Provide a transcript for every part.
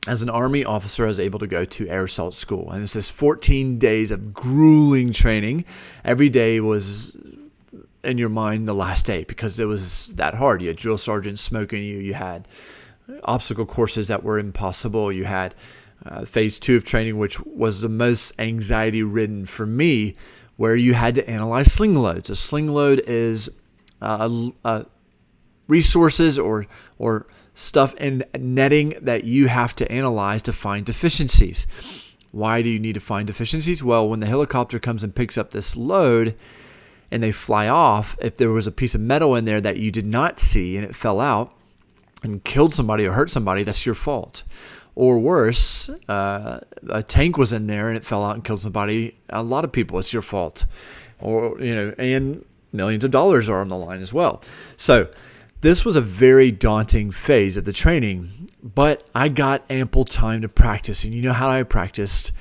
as an Army officer, I was able to go to Air Assault School. And it's this 14 days of grueling training. Every day was, in your mind, the last day because it was that hard. You had drill sergeants smoking you. You had obstacle courses that were impossible. You had phase 2 of training, which was the most anxiety-ridden for me, where you had to analyze sling loads. A sling load is resources or stuff in netting that you have to analyze to find deficiencies. Why do you need to find deficiencies? Well, when the helicopter comes and picks up this load and they fly off, if there was a piece of metal in there that you did not see and it fell out and killed somebody or hurt somebody, that's your fault. Or worse, a tank was in there and it fell out and killed somebody. A lot of people, it's your fault. Or, and millions of dollars are on the line as well. So this was a very daunting phase of the training, but I got ample time to practice. And you know how I practiced?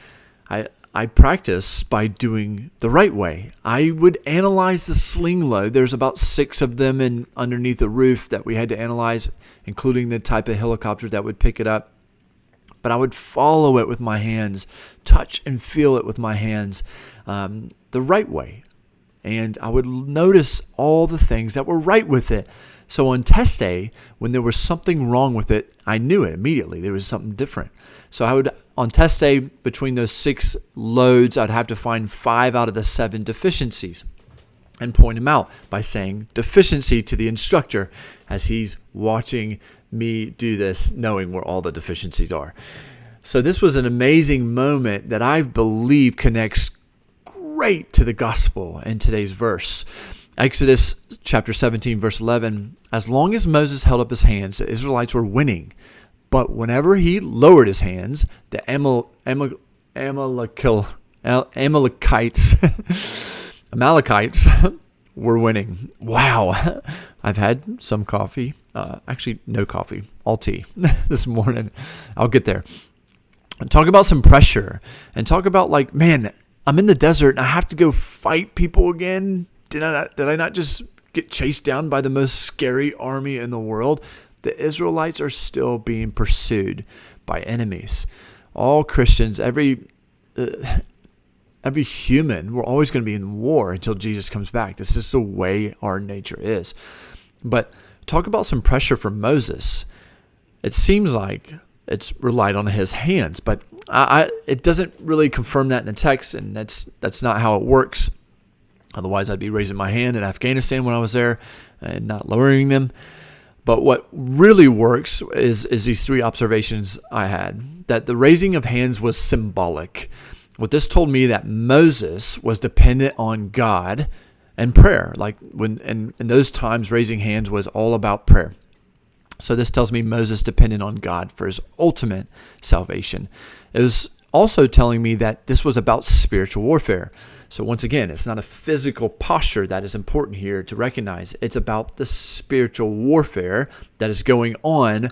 I practiced by doing the right way. I would analyze the sling load. There's about 6 of them underneath the roof that we had to analyze, including the type of helicopter that would pick it up. But I would follow it with my hands, touch and feel it with my hands the right way. And I would notice all the things that were right with it. So on test day, when there was something wrong with it, I knew it immediately. There was something different. So I would, on test day, between those 6 loads, I'd have to find 5 out of the 7 deficiencies and point them out by saying deficiency to the instructor as he's watching me do this, knowing where all the deficiencies are. So this was an amazing moment that I believe connects great to the gospel in today's verse. Exodus chapter 17, verse 11, as long as Moses held up his hands, the Israelites were winning. But whenever he lowered his hands, the Amalekites were winning. Wow. I've had some coffee. Actually, no coffee. All tea this morning. I'll get there. And talk about some pressure. And talk about like, man, I'm in the desert and I have to go fight people again. Did I not just get chased down by the most scary army in the world? The Israelites are still being pursued by enemies. All Christians, every human, we're always going to be in war until Jesus comes back. This is the way our nature is. But talk about some pressure for Moses. It seems like it's relied on his hands, but it doesn't really confirm that in the text, and that's not how it works. Otherwise, I'd be raising my hand in Afghanistan when I was there and not lowering them. But what really works is these 3 observations I had, that the raising of hands was symbolic. What this told me that Moses was dependent on God and prayer. Like when in those times, raising hands was all about prayer. So this tells me Moses depended on God for his ultimate salvation. It was also telling me that this was about spiritual warfare. So once again, it's not a physical posture that is important here to recognize. It's about the spiritual warfare that is going on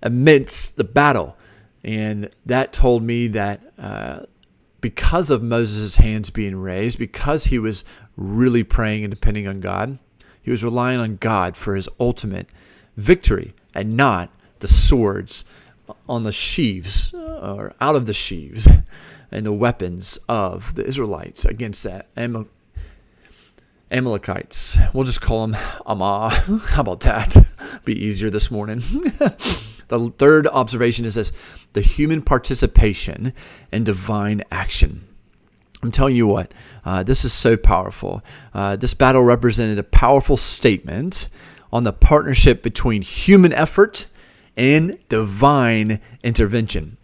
amidst the battle. And that told me that because of Moses' hands being raised, because he was really praying and depending on God, he was relying on God for his ultimate victory and not the swords on the sheaves or out of the sheaves and the weapons of the Israelites against that Amalekites. We'll just call them Amah. How about that? Be easier this morning. The third observation is this: the human participation in divine action. I'm telling you what, this is so powerful. This battle represented a powerful statement on the partnership between human effort and divine intervention.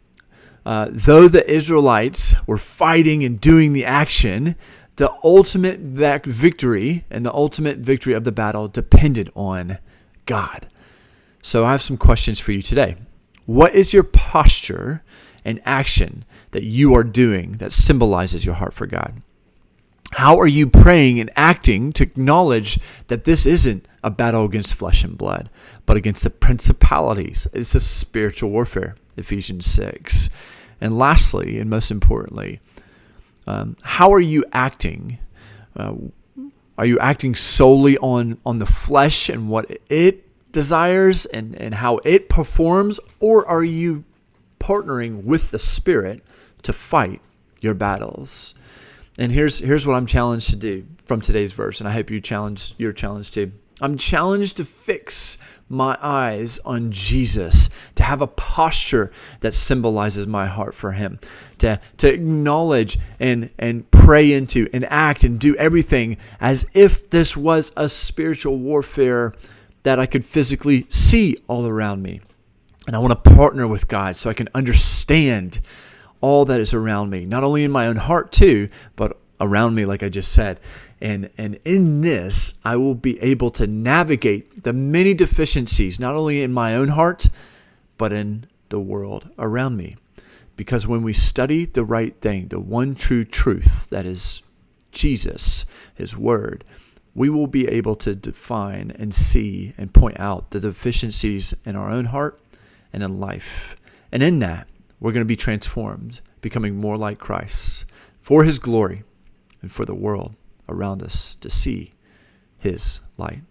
Though the Israelites were fighting and doing the action, the ultimate victory and the ultimate victory of the battle depended on God. So I have some questions for you today. What is your posture and action that you are doing that symbolizes your heart for God? How are you praying and acting to acknowledge that this isn't a battle against flesh and blood, but against the principalities? It's a spiritual warfare, Ephesians 6. And lastly, and most importantly, how are you acting? Are you acting solely on the flesh and what it desires and how it performs? Or are you partnering with the Spirit to fight your battles. And here's what I'm challenged to do from today's verse, and I hope you're challenged too. I'm challenged to fix my eyes on Jesus, to have a posture that symbolizes my heart for him, to acknowledge and pray into and act and do everything as if this was a spiritual warfare that I could physically see all around me. And I want to partner with God so I can understand all that is around me, not only in my own heart too, but around me, like I just said. And in this, I will be able to navigate the many deficiencies, not only in my own heart, but in the world around me. Because when we study the right thing, the one true truth, that is Jesus, his word, we will be able to define and see and point out the deficiencies in our own heart and in life. And in that, we're going to be transformed, becoming more like Christ for his glory and for the world around us to see his light.